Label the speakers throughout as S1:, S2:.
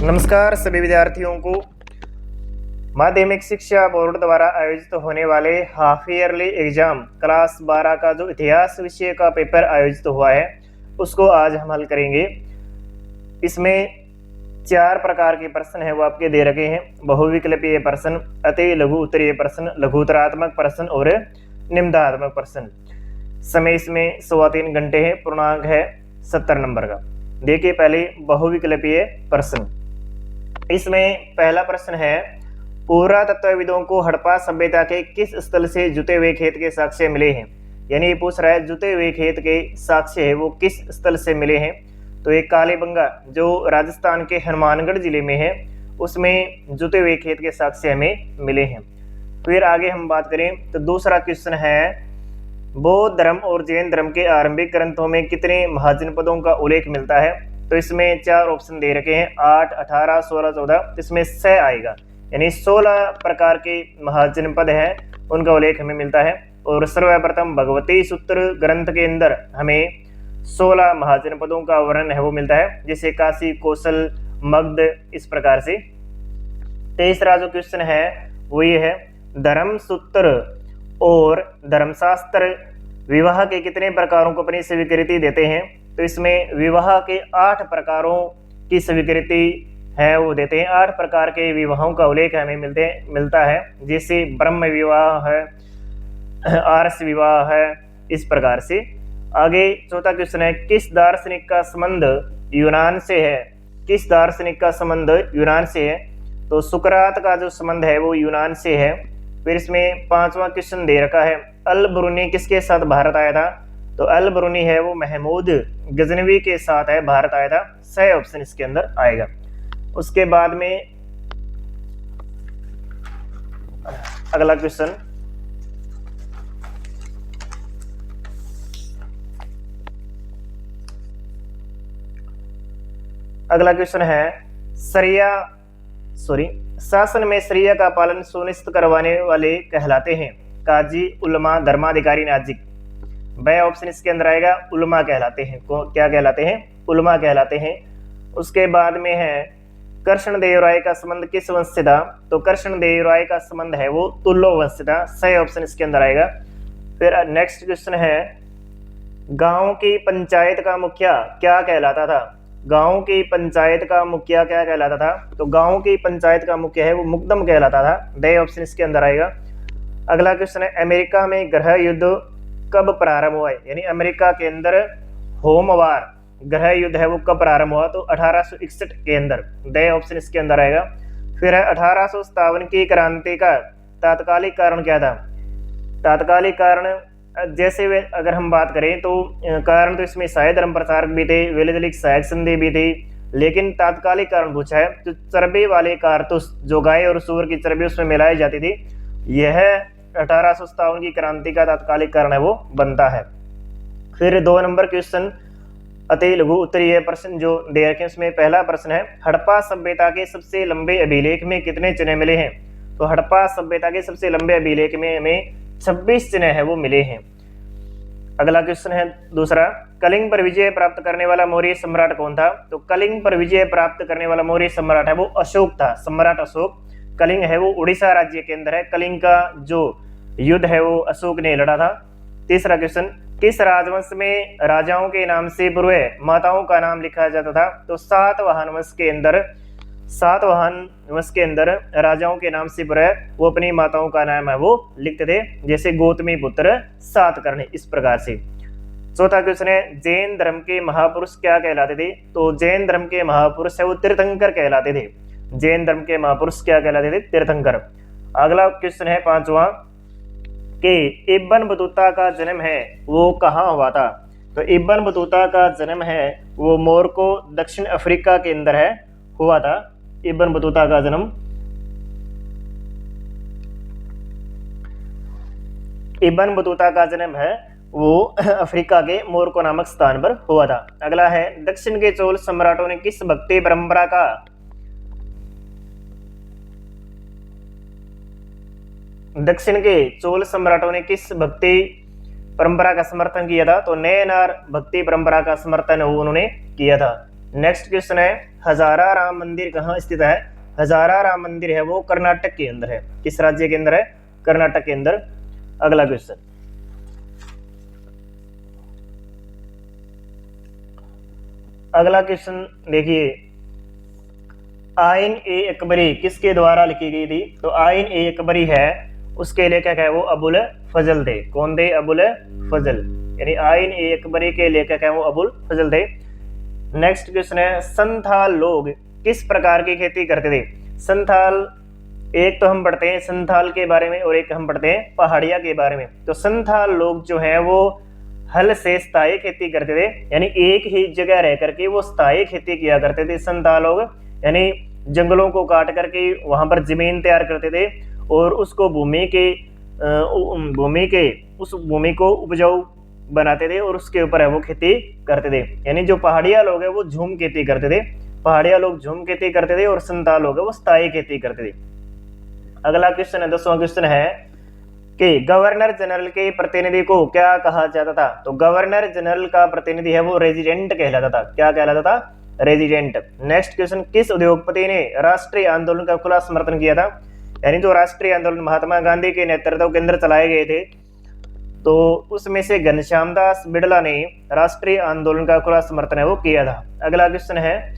S1: नमस्कार सभी विद्यार्थियों को। माध्यमिक शिक्षा बोर्ड द्वारा आयोजित होने वाले हाफ ईयरली एग्जाम क्लास 12 का जो इतिहास विषय का पेपर आयोजित हुआ है उसको आज हम हल करेंगे। इसमें 4 प्रकार के प्रश्न हैं वो आपके दे रखे हैं। बहुविकल्पीय प्रश्न, अति लघु उत्तरीय प्रश्न, लघुत्तरात्मक प्रश्न और निम्नात्मक प्रश्न। समय इसमें 3.25 घंटे है। पूर्णांक है 70 नंबर का। देखिए पहले बहुविकल्पीय प्रश्न। इसमें पहला प्रश्न है, पुरातत्वविदों को हड़प्पा सभ्यता के किस स्थल से जुते हुए खेत के साक्ष्य मिले हैं। यानी ये पूछ रहा है जुते हुए खेत के साक्ष्य है वो किस स्थल से मिले हैं। तो एक कालीबंगा जो राजस्थान के हनुमानगढ़ जिले में है उसमें जुते हुए खेत के साक्ष्य हमें मिले हैं। फिर आगे हम बात करें तो दूसरा क्वेश्चन है, बौद्ध धर्म और जैन धर्म के आरंभिक ग्रंथों में कितने महाजनपदों का उल्लेख मिलता है। तो इसमें 4 ऑप्शन दे रखे हैं, 8, 18, 16, 14। इसमें 6 आएगा, यानी 16 प्रकार के महाजनपद हैं उनका उल्लेख हमें मिलता है। और सर्वप्रथम भगवती सूत्र ग्रंथ के अंदर हमें 16 महाजनपदों का वर्णन है वो मिलता है, जैसे काशी, कौशल, मगध, इस प्रकार से। तीसरा जो क्वेश्चन है वो ये है, धर्म सूत्र और धर्मशास्त्र विवाह के कितने प्रकारों को अपनी स्वीकृति देते हैं। तो इसमें विवाह के 8 प्रकारों की स्वीकृति है वो देते हैं। 8 प्रकार के विवाहों का उल्लेख हमें मिलता है, जैसे ब्रह्म विवाह है, आर्ष विवाह है, इस प्रकार से। आगे चौथा क्वेश्चन है, किस दार्शनिक का संबंध यूनान से है। किस दार्शनिक का संबंध यूनान से है। तो सुकरात का जो संबंध है वो यूनान से है। फिर इसमें 5वां क्वेश्चन दे रखा है, अल ब्रूनी किसके साथ भारत आया था। तो अल ब्रूनी है वो महमूद गजनवी के साथ है भारत आया था। 6 ऑप्शन इसके अंदर आएगा। उसके बाद में अगला क्वेश्चन, है शासन में शरिया का पालन सुनिश्चित करवाने वाले कहलाते हैं काजी, उलमा, धर्माधिकारी, नाजिक। ब ऑप्शन इसके अंदर आएगा, उलमा कहलाते हैं। क्या कहलाते हैं? उलमा कहलाते हैं। उसके बाद में है, कृष्णदेव राय का संबंध किस वंश से था। तो कृष्णदेव राय का संबंध है वो तुल्लो वंश से था। 6 ऑप्शन इसके अंदर आएगा। फिर नेक्स्ट क्वेश्चन है, गांव की पंचायत का मुखिया क्या कहलाता था। गांव की पंचायत का मुखिया क्या कहलाता था। तो गांव की पंचायत का मुखिया है वो मुकदम कहलाता था। ड ऑप्शन इसके अंदर आएगा। अगला क्वेश्चन है, अमेरिका में गृह युद्ध कब प्रारंभ हुआ है। यानी अमेरिका के अंदर होमवार गृह युद्ध है वो कब प्रारंभ हुआ। तो 1861 के अंदर। ड ऑप्शन इसके अंदर आएगा। फिर है, 1857 की क्रांति का तात्कालिक कारण क्या था। तात्कालिक कारण जैसे अगर हम बात करें तो कारण तो इसमें शाही धर्म प्रचारक भी थे, वेलजलिक सहायक संधि भी थी, लेकिन तात्कालिक कारण पूछा है तो चर्बी वाले कारतूस जो गाय और सूअर की चर्बी उसमें मिलाई जाती थी, यह 1857 की क्रांति का तात्कालिक कारण है वो बनता है। फिर 2 नंबर क्वेश्चन, अति लघु उत्तरीय प्रश्न जो दे रखे उसमें पहला प्रश्न है, हड़प्पा सभ्यता के सबसे लंबे अभिलेख में कितने चिन्ह मिले हैं। तो हड़प्पा सभ्यता के सबसे लंबे अभिलेख में हमें 26 चिन्ह है वो मिले हैं। अगला क्वेश्चन है दूसरा, कलिंग पर विजय प्राप्त करने वाला मौर्य सम्राट कौन था। तो कलिंग पर विजय प्राप्त करने वाला मौर्य सम्राट है वो अशोक था, सम्राट अशोक। कलिंग है वो उड़ीसा राज्य के अंदर है। कलिंग का जो युद्ध है वो अशोक ने लड़ा था। तीसरा क्वेश्चन, किस राजवंश में राजाओं के नाम से पूर्व माताओं का नाम लिखा जाता था। तो सातवाहन वंश के अंदर राजाओं के नाम से पूर्व वो अपनी माताओं का नाम है वो लिखते थे, जैसे गौतमी पुत्र सातकर्णी, इस प्रकार से। चौथा क्वेश्चन है, जैन धर्म के महापुरुष क्या कहलाते थे। तो जैन धर्म के महापुरुष है वो तीर्थंकर कहलाते थे। जैन धर्म के महापुरुष क्या कहलाते थे, तीर्थंकर। अगला क्वेश्चन है 5वां, कि इब्न बतूता का जन्म है वो कहाँ हुआ था। तो इब्न बतूता का जन्म है वो मोरक्को, दक्षिण अफ्रीका के अंदर है हुआ था। इब्न बतूता का जन्म है वो अफ्रीका के मोरक्को नामक स्थान पर हुआ था। अगला है, दक्षिण के चोल सम्राटों ने किस भक्ति परंपरा का परंपरा का समर्थन किया था। तो नयनार भक्ति परंपरा का समर्थन उन्होंने किया था। नेक्स्ट क्वेश्चन है, हजारा राम मंदिर कहाँ स्थित है? हजारा राम मंदिर है वो कर्नाटक के अंदर है। किस राज्य के अंदर है? कर्नाटक के अंदर। अगला क्वेश्चन, अगला क्वेश्चन देखिए, आइन ए अकबरी किसके द्वारा लिखी गई थी? तो आइन ए अकबरी है, उसके लेखक है वो अबुल फजल थे। कौन थे? अबुल फजल, यानी आइन ए अकबरी के लेखक है वो अबुल फजल थे। नेक्स्ट क्वेश्चन है, संथाल लोग किस प्रकार की खेती करते थे? संथाल, एक तो हम पढ़ते हैं संथाल के बारे में और एक हम पढ़ते हैं पहाड़िया के बारे में। तो संथाल लोग जो है वो हल से स्थायी खेती करते थे, यानी एक ही जगह रह करके वो स्थायी खेती किया करते थे संथाल लोग, यानी जंगलों को काट करके वहां पर जमीन तैयार करते थे और उसको उस भूमि को उपजाऊ बनाते थे और उसके ऊपर है वो खेती करते थे। यानी जो पहाड़िया लोग है वो झूम खेती करते थे, पहाड़िया लोग झूम खेती करते थे और संथाल लोग है वो स्थायी खेती करते थे। अगला क्वेश्चन है, 10वां क्वेश्चन है कि गवर्नर जनरल के प्रतिनिधि को क्या कहा जाता था? तो गवर्नर जनरल का प्रतिनिधि है वो रेजिडेंट कहलाता था। क्या कहलाता था? रेजिडेंट। नेक्स्ट क्वेश्चन, किस उद्योगपति ने राष्ट्रीय आंदोलन का खुला समर्थन किया था? यानी जो राष्ट्रीय आंदोलन महात्मा गांधी के नेतृत्व के अंदर चलाए गए थे, तो उसमें से घनश्याम दास बिड़ला ने राष्ट्रीय आंदोलन का खुला समर्थन है वो किया था। अगला क्वेश्चन है,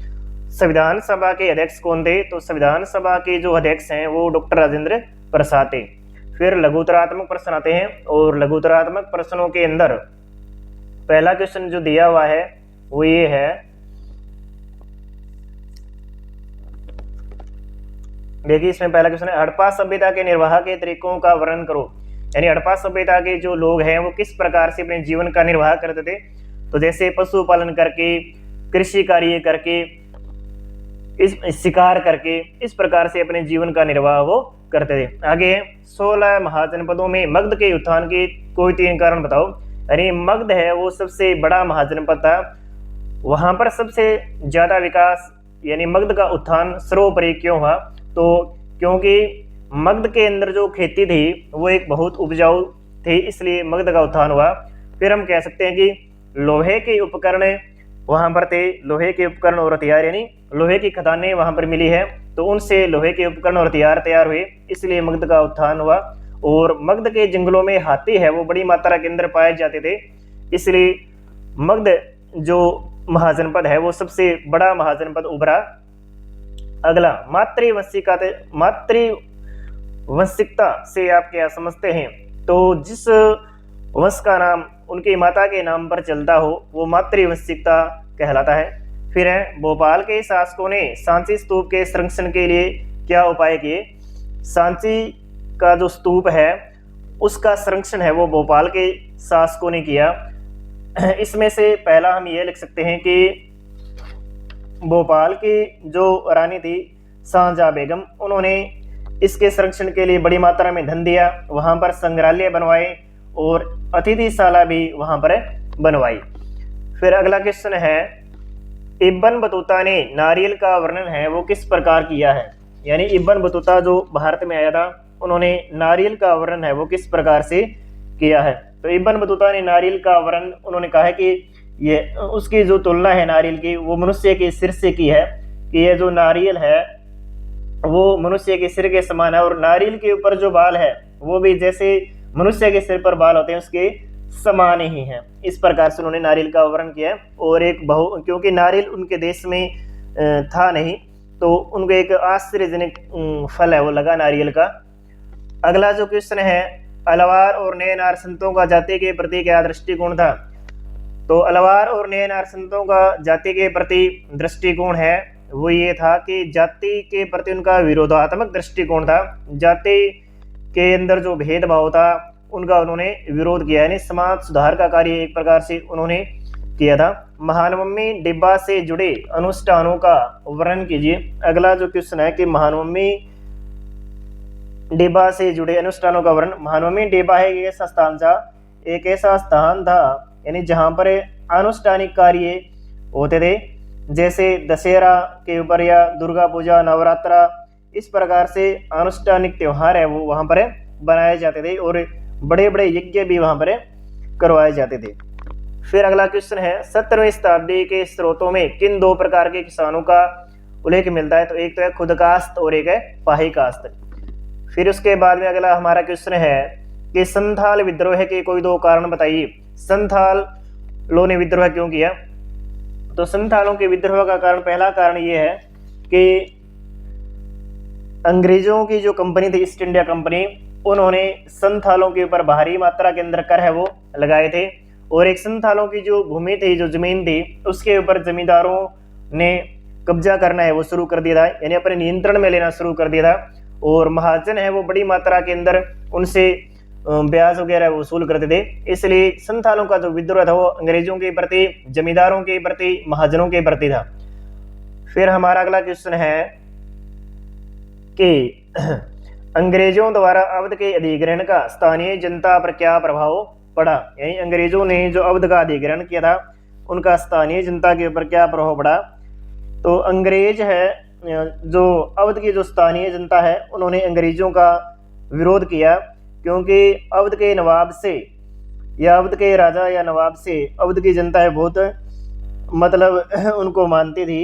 S1: संविधान सभा के अध्यक्ष कौन थे? तो संविधान सभा के जो अध्यक्ष हैं वो डॉक्टर राजेंद्र प्रसाद थे। फिर लघुत्तरात्मक प्रश्न आते हैं और लघुत्तरात्मक प्रश्नों के अंदर पहला क्वेश्चन जो दिया हुआ है वो ये है, देखिए इसमें पहला क्वेश्चन है, हड़प्पा सभ्यता के निर्वाह के तरीकों का वर्णन करो। यानी हड़प्पा सभ्यता के जो लोग हैं वो किस प्रकार से अपने जीवन का निर्वाह करते थे? तो जैसे पशुपालन करके, कृषि कार्य करके, इस शिकार करके, इस प्रकार से अपने जीवन का निर्वाह वो करते थे। आगे 16 महाजनपदों में मगध के उत्थान के कोई 3 कारण बताओ। यानी मगध है वो सबसे बड़ा महाजनपद था, वहां पर सबसे ज्यादा विकास यानी मगध का उत्थान सर्वोपरि क्यों हुआ? तो क्योंकि मगध के अंदर जो खेती थी वो एक बहुत उपजाऊ थी, इसलिए मगध का उत्थान हुआ। फिर हम कह सकते हैं कि लोहे के उपकरण वहां पर थे, लोहे के उपकरण और हथियार, यानी लोहे की खदानें वहां पर मिली है, तो उनसे लोहे के उपकरण और हथियार तैयार हुए, इसलिए मगध का उत्थान हुआ। और मगध के जंगलों में हाथी है वो बड़ी मात्रा के अंदर पाए जाते थे, इसलिए मगध जो महाजनपद है वो सबसे बड़ा महाजनपद उभरा। अगला, मातृवंशिकता से आप क्या समझते हैं? तो जिस वंश का नाम उनकी माता के नाम पर चलता हो वो मातृवंशिकता कहलाता है। फिर है, भोपाल के शासकों ने सांची स्तूप के संरक्षण के लिए क्या उपाय किए? सांची का जो स्तूप है उसका संरक्षण है वो भोपाल के शासकों ने किया। इसमें से पहला हम ये लिख सकते हैं कि भोपाल की जो रानी थी शाहजहां बेगम, उन्होंने इसके संरक्षण के लिए बड़ी मात्रा में धन दिया, वहां पर संग्रहालय बनवाए और अतिथिशाला भी वहां पर बनवाई। फिर अगला क्वेश्चन है, इब्न बतूता ने नारियल का वर्णन है वो किस प्रकार किया है? यानी इब्न बतूता जो भारत में आया था उन्होंने नारियल का वर्णन है वो किस प्रकार से किया है? तो इब्न बतूता ने नारियल का वर्णन उन्होंने कहा है कि ये उसकी जो तुलना है नारियल की वो मनुष्य के सिर से की है, कि ये जो नारियल है वो मनुष्य के सिर के समान है और नारियल के ऊपर जो बाल है वो भी जैसे मनुष्य के सिर पर बाल होते हैं उसके समान ही है। इस प्रकार से उन्होंने नारियल का वर्णन किया। और एक क्योंकि नारियल उनके देश में था नहीं तो उनको एक आश्चर्यजनक फल है वो लगा नारियल का। अगला जो क्वेश्चन है, अलवार और नयनार संतों का जाति के प्रति क्या दृष्टिकोण था? तो अलवार और नयनार संतों का जाति के प्रति दृष्टिकोण है वो ये था कि जाति के प्रति उनका विरोधात्मक दृष्टिकोण था। जाति के अंदर जो भेदभाव था उनका उन्होंने विरोध किया, यानी समाज सुधार का कार्य एक प्रकार से उन्होंने किया था। महानवमी डिब्बा से जुड़े अनुष्ठानों का वर्णन कीजिए। अगला जो क्वेश्चन है कि महानवमी डिब्बा से जुड़े अनुष्ठानों का वर्णन। महानवमी डिब्बा है एक ऐसा स्थान था यानी जहां पर अनुष्ठानिक कार्य होते थे, जैसे दशहरा के ऊपर या दुर्गा पूजा, नवरात्रा, इस प्रकार से अनुष्ठानिक त्योहार है वो वहां पर बनाए जाते थे और बड़े बड़े यज्ञ भी वहां पर करवाए जाते थे। फिर अगला क्वेश्चन है, 17वीं शताब्दी के स्रोतों में किन 2 प्रकार के किसानों का उल्लेख मिलता है। तो एक तो है खुद कास्त और एक है पाही कास्त। फिर उसके बाद में अगला हमारा क्वेश्चन है कि संथाल विद्रोह के कोई दो कारण बताइए। संथालों ने विद्रोह क्यों किया? तो संथालों के विद्रोह का कारण, पहला कारण ये है कि अंग्रेजों की जो कंपनी थी ईस्ट इंडिया कंपनी, उन्होंने संथालों के ऊपर भारी मात्रा के अंदर कर है वो लगाए थे। और एक संथालों की जो भूमि थी, जो जमीन थी, उसके ऊपर जमींदारों ने कब्जा करना है वो शुरू कर दिया था, यानी अपने नियंत्रण में लेना शुरू कर दिया था। और महाजन है वो बड़ी मात्रा के अंदर उनसे ब्याज वगैरह वसूल करते थे। इसलिए संथालों का जो विद्रोह था वो अंग्रेजों के प्रति, जमींदारों के प्रति, महाजनों के प्रति था। फिर हमारा अगला क्वेश्चन है कि अंग्रेजों द्वारा अवध के अधिग्रहण का स्थानीय जनता पर क्या प्रभाव पड़ा? यानी अंग्रेजों ने जो अवध का अधिग्रहण किया था उनका स्थानीय जनता के ऊपर क्या प्रभाव पड़ा? तो अंग्रेज है, जो अवध की जो स्थानीय जनता है, उन्होंने अंग्रेजों का विरोध किया, क्योंकि अवध के नवाब से या अवध के राजा या नवाब से अवध की जनता है बहुत मतलब उनको मानती थी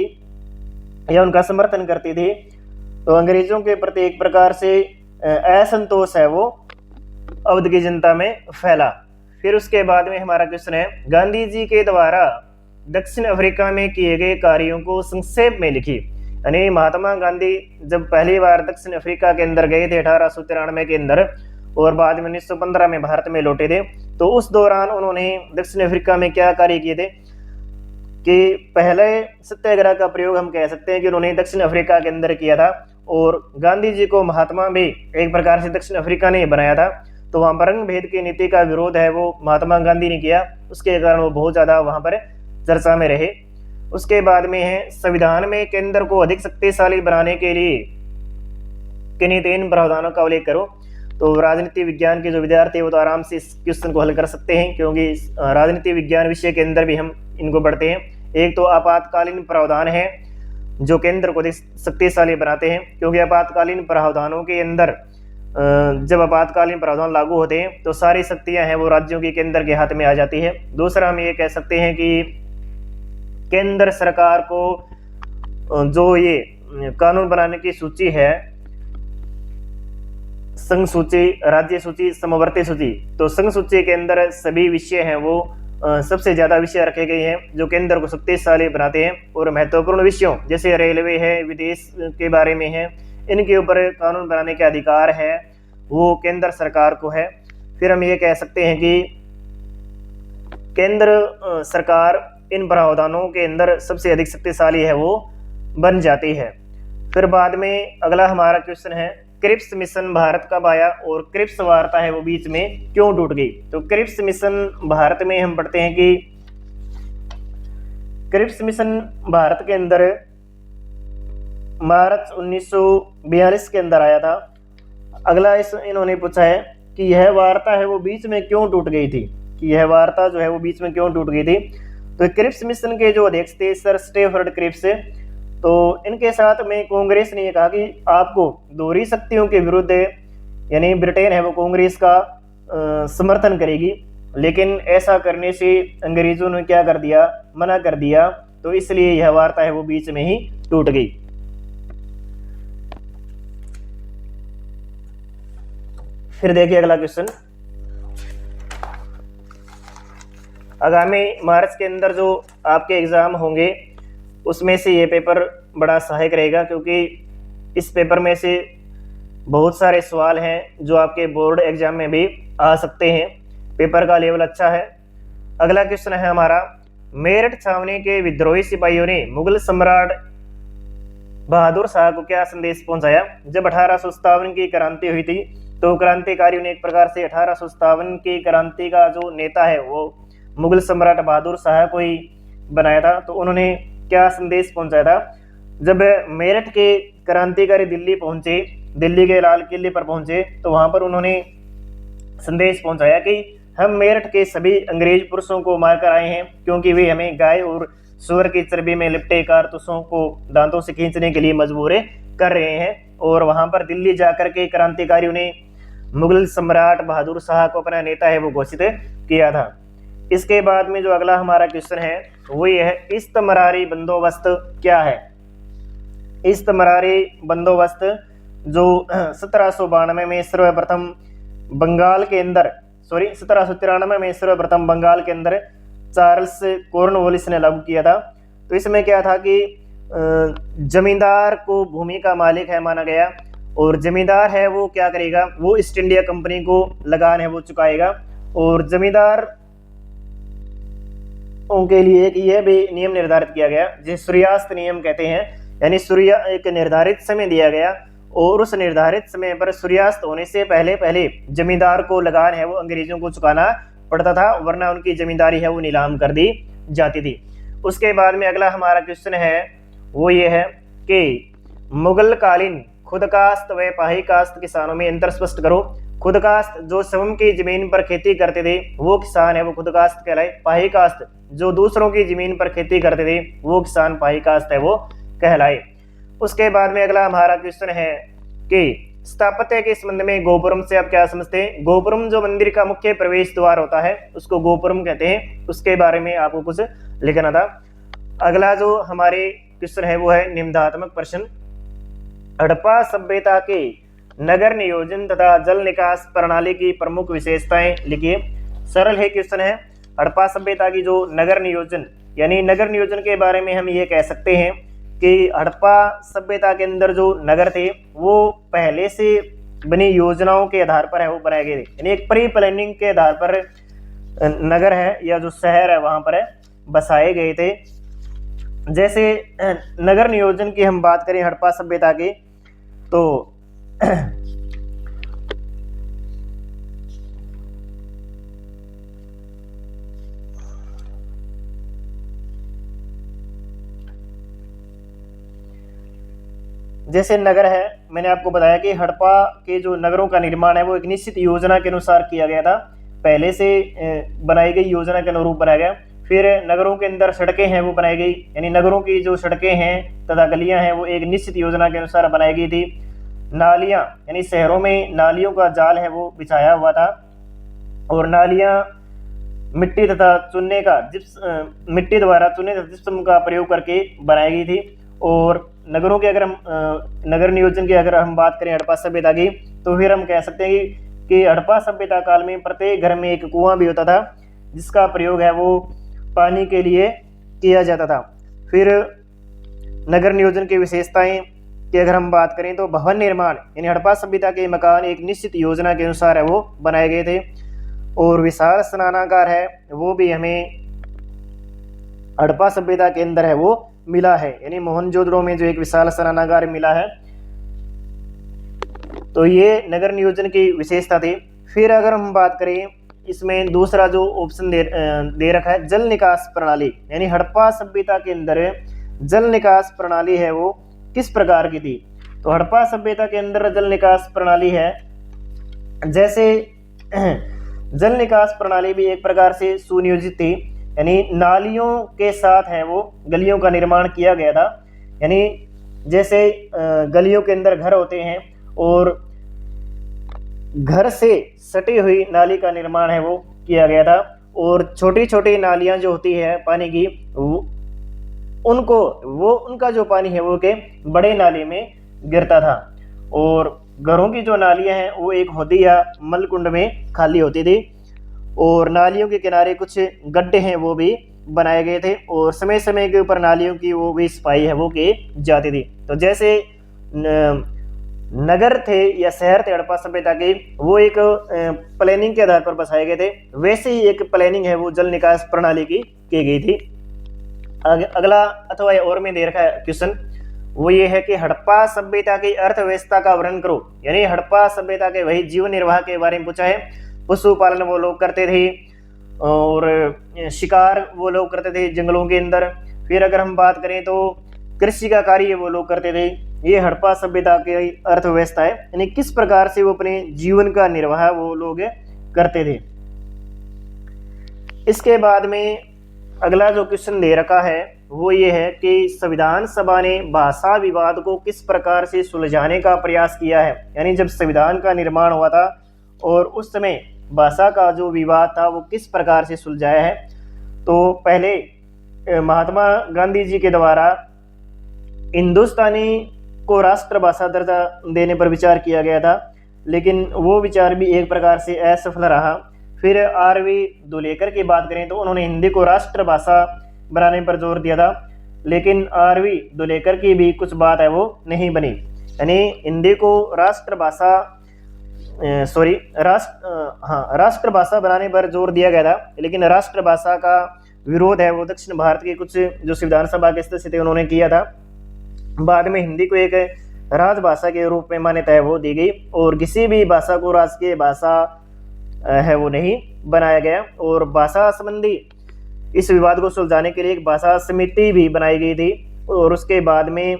S1: या उनका समर्थन करती थी। तो अंग्रेजों के प्रति एक प्रकार से असंतोष है वो अवध की जनता में फैला। फिर उसके बाद में हमारा क्वेश्चन है, गांधी जी के द्वारा दक्षिण अफ्रीका में किए गए कार्यों को संक्षेप में लिखिए। यानी महात्मा गांधी जब पहली बार दक्षिण अफ्रीका के अंदर गए थे 1893 के अंदर, और बाद में 1915 में भारत में लौटे थे, तो उस दौरान उन्होंने दक्षिण अफ्रीका में क्या कार्य किए थे कि पहले सत्याग्रह का प्रयोग हम कह सकते हैं कि उन्होंने दक्षिण अफ्रीका के अंदर किया था। और गांधी जी को महात्मा भी एक प्रकार से दक्षिण अफ्रीका ने बनाया था। तो वहाँ पर रंग भेद की नीति का विरोध है वो महात्मा गांधी ने किया, उसके कारण वो बहुत ज़्यादा वहाँ पर चर्चा में रहे। उसके बाद में है, संविधान में केंद्र को अधिक शक्तिशाली बनाने के लिए किन्हीं 3 प्रावधानों का उल्लेख करो। तो राजनीति विज्ञान के जो विद्यार्थी है वो तो आराम से इस क्वेश्चन को हल कर सकते हैं, क्योंकि राजनीति विज्ञान विषय के अंदर भी हम इनको पढ़ते हैं। एक तो आपातकालीन प्रावधान है जो केंद्र को अधिक शक्तिशाली बनाते हैं, क्योंकि आपातकालीन प्रावधानों के अंदर जब आपातकालीन प्रावधान लागू होते हैं तो सारी शक्तियां हैं वो राज्यों की केंद्र के हाथ में आ जाती है। दूसरा हम ये कह सकते हैं कि केंद्र सरकार को जो ये कानून बनाने की सूची है, संघ सूची, राज्य सूची, समवर्ती सूची, तो संघ सूची के अंदर सभी विषय हैं वो सबसे ज़्यादा विषय रखे गए हैं जो केंद्र को शक्तिशाली बनाते हैं। और महत्वपूर्ण विषयों जैसे रेलवे है, विदेश के बारे में है, इनके ऊपर कानून बनाने के अधिकार है वो केंद्र सरकार को है। फिर हम ये कह सकते हैं कि केंद्र सरकार इन प्रावधानों के अंदर सबसे अधिक शक्तिशाली है वो बन जाती है। फिर बाद में अगला हमारा क्वेश्चन है, क्रिप्स मिशन भारत कब आया और क्रिप्स वार्ता है वो बीच में क्यों टूट गई? तो क्रिप्स मिशन भारत में हम पढ़ते हैं कि क्रिप्स मिशन भारत के अंदर मार्च 1942 के अंदर आया था। अगला इन्होंने पूछा है कि यह वार्ता है वो बीच में क्यों टूट गई थी, कि यह वार्ता जो है वो बीच में क्यों टूट गई थी? तो क्रिप्स मिशन के जो अध्यक्ष थे सर स्टेफर्ड क्रिप्स, तो इनके साथ में कांग्रेस ने ये कहा कि आपको दोहरी शक्तियों के विरुद्ध, यानी ब्रिटेन है वो कांग्रेस का समर्थन करेगी, लेकिन ऐसा करने से अंग्रेजों ने क्या कर दिया, मना कर दिया। तो इसलिए यह वार्ता है वो बीच में ही टूट गई। फिर देखिए अगला क्वेश्चन, आगामी मार्च के अंदर जो आपके एग्जाम होंगे उसमें से ये पेपर बड़ा सहायक रहेगा, क्योंकि इस पेपर में से बहुत सारे सवाल हैं जो आपके बोर्ड एग्जाम में भी आ सकते हैं। पेपर का लेवल अच्छा है। अगला क्वेश्चन है हमारा, मेरठ छावनी के विद्रोही सिपाहियों ने मुगल सम्राट बहादुर शाह को क्या संदेश पहुंचाया? जब 1857 की क्रांति हुई थी तो क्रांतिकारियों ने एक प्रकार से 1857 की क्रांति का जो नेता है वो मुगल सम्राट बहादुर शाह को ही बनाया था। तो उन्होंने क्या संदेश पहुंचाया था? जब मेरठ के क्रांतिकारी दिल्ली पहुंचे, दिल्ली के लाल किले पर पहुंचे, तो वहां पर उन्होंने संदेश पहुंचाया कि हम मेरठ के सभी अंग्रेज पुरुषों को मारकर आए हैं, क्योंकि वे हमें गाय और सूअर की चर्बी में लिपटे कारतूसों को दांतों से खींचने के लिए मजबूर कर रहे हैं। और वहां पर दिल्ली जाकर के क्रांतिकारियों ने मुगल सम्राट बहादुर शाह को अपना नेता है वो घोषित किया था। इसके बाद में जो अगला हमारा क्वेश्चन है वो ये है, इस्तमरारी बंदोबस्त क्या है? इस्तमरारी बंदोबस्त जो 1792 में सर्वप्रथम बंगाल के अंदर 1793 में सर्वप्रथम बंगाल के अंदर चार्ल्स कॉर्नवालिस ने लागू किया था। तो इसमें क्या था कि जमींदार को भूमि का मालिक है माना गया, और जमींदार है वो क्या करेगा, वो ईस्ट इंडिया कंपनी को लगान है वो चुकाएगा। और जमींदार उनके लिए एक ये भी नियम निर्धारित किया गया जिसे सूर्यास्त नियम कहते हैं, यानी सूर्य एक निर्धारित समय दिया गया और उस निर्धारित समय पर सूर्यास्त होने से पहले पहले जमींदार को लगान है वो अंग्रेजों को चुकाना पड़ता था, वरना उनकी जमींदारी है वो नीलाम कर दी जाती थी। उसके बाद में अगला हमारा क्वेश्चन है वो ये है कि मुगल कालीन खुदकास्त व पाहीकास्त किसानों में अंतर स्पष्ट करो। खुदकास्त जो स्वयं की जमीन पर खेती करते थे वो किसान है वो खुदकास्त कहलाए। पाहीकास्त जो दूसरों की जमीन पर खेती करते थे वो किसान पाहीकास्त है वो कहलाए। उसके बाद में अगला हमारा क्वेश्चन है कि स्थापत्य के संबंध में गोपुरम से आप क्या समझते हैं। गोपुरम जो मंदिर का मुख्य प्रवेश द्वार होता है उसको गोपुरम कहते हैं, उसके बारे में आपको कुछ लिखना था। अगला जो हमारे क्वेश्चन है वो है निबंधात्मक प्रश्न। हड़प्पा सभ्यता के नगर नियोजन तथा जल निकास प्रणाली की प्रमुख विशेषताएं लिखिए। सरल है क्वेश्चन है। हड़प्पा सभ्यता की जो नगर नियोजन, यानी नगर नियोजन के बारे में हम ये कह सकते हैं कि हड़प्पा सभ्यता के अंदर जो नगर थे वो पहले से बनी योजनाओं के आधार पर है वो बनाए गए थे, यानी एक प्री प्लानिंग के आधार पर नगर है या जो शहर है वहां पर बसाए गए थे। जैसे नगर नियोजन की हम बात करें हड़प्पा सभ्यता की तो जैसे नगर है, मैंने आपको बताया कि हड़प्पा के जो नगरों का निर्माण है वो एक निश्चित योजना के अनुसार किया गया था, पहले से बनाई गई योजना के अनुरूप बनाया गया। फिर नगरों के अंदर सड़कें हैं वो बनाई गई, यानी नगरों की जो सड़कें हैं तथा गलियां हैं वो एक निश्चित योजना के अनुसार बनाई गई थी। नालियां, यानी शहरों में नालियों का जाल है वो बिछाया हुआ था, और नालियां मिट्टी तथा चूने का मिट्टी द्वारा चूने तथा जिप्सम का प्रयोग करके बनाई गई थी। और नगरों के अगर हम नगर नियोजन की अगर हम बात करें हड़प्पा सभ्यता की तो फिर हम कह सकते हैं कि हड़प्पा सभ्यता काल में प्रत्येक घर में एक कुआं भी होता था जिसका प्रयोग है वो पानी के लिए किया जाता था। फिर नगर नियोजन की विशेषताएं की अगर हम बात करें तो भवन निर्माण, यानी हड़प्पा सभ्यता के मकान एक निश्चित योजना के अनुसार है वो बनाए गए थे। और विशाल स्नानागार है वो भी हमें हड़प्पा सभ्यता के अंदर है वो मिला है, यानी मोहनजोदड़ो में जो एक विशाल स्नानागार मिला है। तो ये नगर नियोजन की विशेषता थी। फिर अगर हम बात करें इसमें दूसरा जो ऑप्शन दे रखा है जल निकास प्रणाली, यानी हड़प्पा सभ्यता के अंदर जल निकास प्रणाली है वो किस प्रकार की थी। तो हड़प्पा सभ्यता के अंदर जल निकास प्रणाली है, जैसे जल निकास प्रणाली भी एक प्रकार से सुनियोजित थी, यानी नालियों के साथ है वो गलियों का निर्माण किया गया था। यानी जैसे गलियों के अंदर घर होते हैं और घर से सटी हुई नाली का निर्माण है वो किया गया था, और छोटी छोटी नालियां जो होती है पानी की उनका जो पानी है वो के बड़े नाली में गिरता था, और घरों की जो नालियां हैं वो एक होदी या मलकुंड में खाली होती थी, और नालियों के किनारे कुछ गड्ढे हैं वो भी बनाए गए थे, और समय समय के ऊपर नालियों की वो भी सफाई है वो की जाती थी। तो जैसे नगर थे या शहर थे हड़प्पा सभ्यता के वो एक प्लानिंग के आधार पर बसाए गए थे, वैसे ही एक प्लानिंग है वो जल निकास प्रणाली की गई थी। अगला अथवा और में दे रखा है क्वेश्चन वो ये है कि हड़प्पा सभ्यता की अर्थव्यवस्था का वर्णन करो, यानी हड़प्पा सभ्यता के वही जीवन निर्वाह के बारे में पूछा है। पशुपालन वो लोग करते थे और शिकार वो लोग करते थे जंगलों के अंदर। फिर अगर हम बात करें तो कृषि का कार्य वो लोग करते थे। ये हड़प्पा सभ्यता की अर्थव्यवस्था है, यानी किस प्रकार से वो अपने जीवन का निर्वाह वो लोग करते थे। इसके बाद में अगला जो क्वेश्चन दे रखा है वो ये है कि संविधान सभा ने भाषा विवाद को किस प्रकार से सुलझाने का प्रयास किया है। यानी जब संविधान का निर्माण हुआ था और उस समय भाषा का जो विवाद था वो किस प्रकार से सुलझाया है। तो पहले महात्मा गांधी जी के द्वारा हिंदुस्तानी को राष्ट्रभाषा दर्जा देने पर विचार किया गया था, लेकिन वो विचार भी एक प्रकार से असफल रहा। फिर आरवी दुलेकर की बात करें तो उन्होंने हिंदी को राष्ट्रभाषा बनाने पर जोर दिया था, लेकिन आरवी दुलेकर की भी कुछ बात है वो नहीं बनी। यानी हिंदी को राष्ट्रभाषा राष्ट्रभाषा बनाने पर जोर दिया गया था, लेकिन राष्ट्रभाषा का विरोध है वो दक्षिण भारत के कुछ जो संविधान सभा के सदस्य थे उन्होंने किया था। बाद में हिंदी को एक राजभाषा के रूप में मान्यता है वो दी गई, और किसी भी भाषा को राजकीय भाषा है वो नहीं बनाया गया। और भाषा संबंधी इस विवाद को सुलझाने के लिए एक भाषा समिति भी बनाई गई थी, और उसके बाद में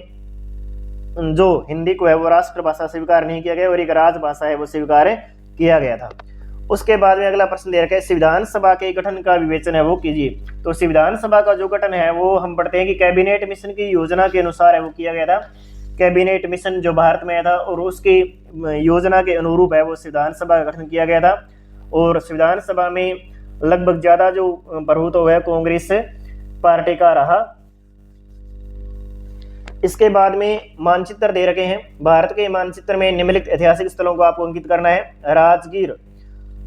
S1: जो हिंदी को है वो राष्ट्रभाषा स्वीकार नहीं किया गया और एक राजभाषा है वो स्वीकार किया गया था। उसके बाद में अगला प्रश्न दे रखा है, संविधान सभा के गठन का विवेचन है वो कीजिए। तो संविधान सभा का जो गठन है वो हम पढ़ते हैं कि कैबिनेट मिशन की योजना के अनुसार है वो किया गया था। कैबिनेट मिशन जो भारत में आया था और उसकी योजना के अनुरूप है वो संविधान सभा का गठन किया गया था। और संविधान सभा में लगभग ज्यादा जो प्रभुत्व है कांग्रेस पार्टी का रहा। इसके बाद में मानचित्र दे रखे हैं। भारत के मानचित्र में निम्नलिखित ऐतिहासिक स्थलों को आपको अंकित करना है।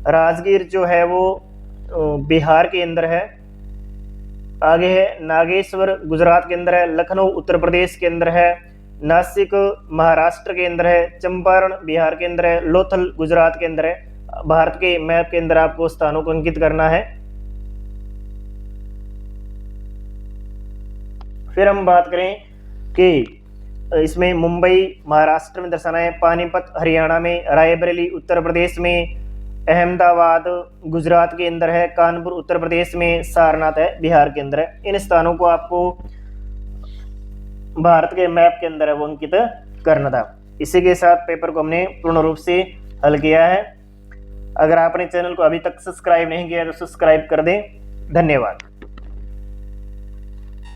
S1: राजगीर जो है वो बिहार के अंदर है। आगे है नागेश्वर गुजरात के अंदर है। लखनऊ उत्तर प्रदेश के अंदर है। नासिक महाराष्ट्र के अंदर है। चंपारण बिहार के अंदर है। लोथल गुजरात के अंदर है। भारत के मैप के अंदर आपको स्थानों को अंकित करना है। फिर हम बात करें कि इसमें मुंबई महाराष्ट्र में दर्शाना है, पानीपत हरियाणा में, रायबरेली उत्तर प्रदेश में, अहमदाबाद गुजरात के अंदर है, कानपुर उत्तर प्रदेश में, सारनाथ है बिहार के अंदर है। इन स्थानों को आपको भारत के मैप के अंदर है वो अंकित करना था। इसी के साथ पेपर को हमने पूर्ण रूप से हल किया है। अगर आपने चैनल को अभी तक सब्सक्राइब नहीं किया तो सब्सक्राइब कर दें। धन्यवाद।